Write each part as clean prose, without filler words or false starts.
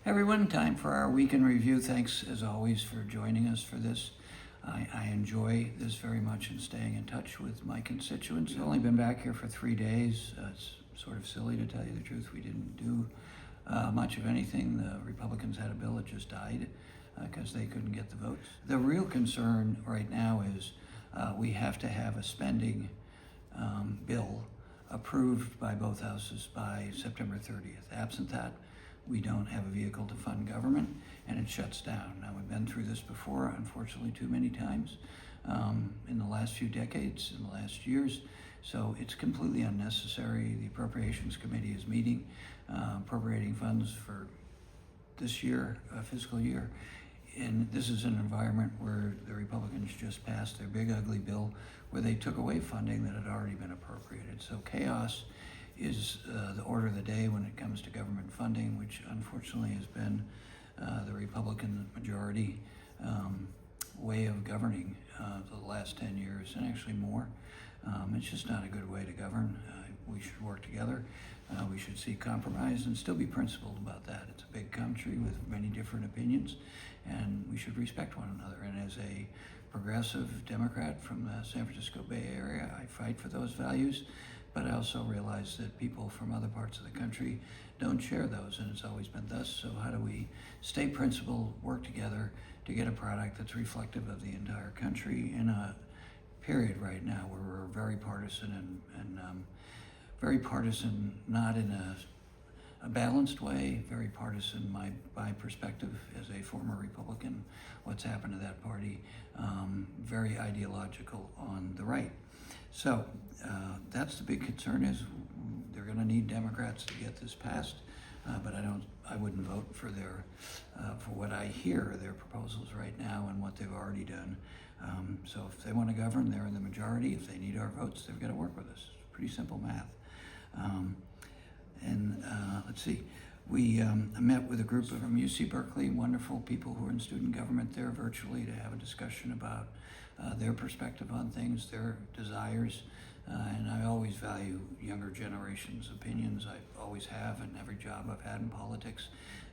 Everyone, time for our week in review. Thanks as always for joining us for this. I enjoy this very much and staying in touch with my constituents. I've only been back here for 3 days. It's sort of silly to tell you the truth. We didn't do much of anything. The Republicans had a bill that just died because they couldn't get the votes. The real concern right now is we have to have a spending bill approved by both houses by September 30th. Absent that, we don't have a vehicle to fund government, and it shuts down. Now, we've been through this before, unfortunately, too many times in the last few decades, in the last years, so it's completely unnecessary. The Appropriations Committee is meeting, appropriating funds for this year, fiscal year, and this is an environment where the Republicans just passed their big ugly bill where they took away funding that had already been appropriated. So chaos is the order of the day when it comes to government funding, which unfortunately has been the Republican majority way of governing the last 10 years, and actually more. It's just not a good way to govern. We should work together. We should seek compromise and still be principled about that. It's a big country with many different opinions, and we should respect one another. And as a progressive Democrat from the San Francisco Bay Area, I fight for those values, but I also realize that people from other parts of the country don't share those, and it's always been thus. So how do we stay principled, work together to get a product that's reflective of the entire country in a period right now where we're very partisan and very partisan, not in a balanced way, very partisan, my perspective as a former Republican, what's happened to that party, very ideological on the right. So that's the big concern, is they're going to need Democrats to get this passed, but I wouldn't vote for for what I hear, their proposals right now and what they've already done. So if they want to govern, they're in the majority. If they need our votes, they've got to work with us. It's pretty simple math. Let's see. We met with a group from UC Berkeley, wonderful people who are in student government there virtually, to have a discussion about their perspective on things, their desires. And I always value younger generations' opinions. I always have in every job I've had in politics.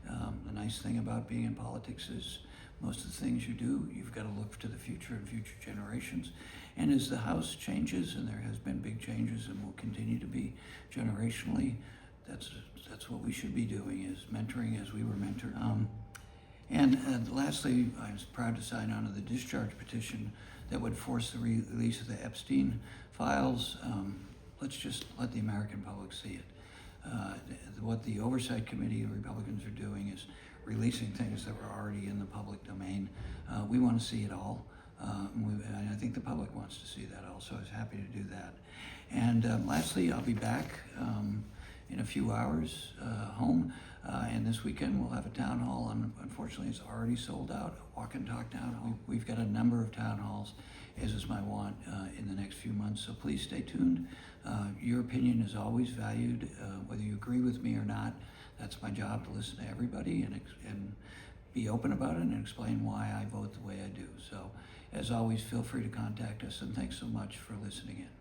The nice thing about being in politics is most of the things you do, you've got to look to the future and future generations. And as the House changes, and there has been big changes and will continue to be generationally, that's what we should be doing, is mentoring as we were mentored. And lastly, I was proud to sign on to the discharge petition that would force the release of the Epstein files. Let's just let the American public see it. What the Oversight Committee of Republicans are doing is releasing things that were already in the public domain. We want to see it all. And I think the public wants to see that also. I was happy to do that. And lastly, I'll be back in a few hours home. And this weekend we'll have a town hall, and unfortunately it's already sold out, a walk and talk town hall. We've got a number of town halls, as is my want, in the next few months, so please stay tuned. Your opinion is always valued, whether you agree with me or not. That's my job, to listen to everybody and be open about it and explain why I vote the way I do. So as always, feel free to contact us, and thanks so much for listening in.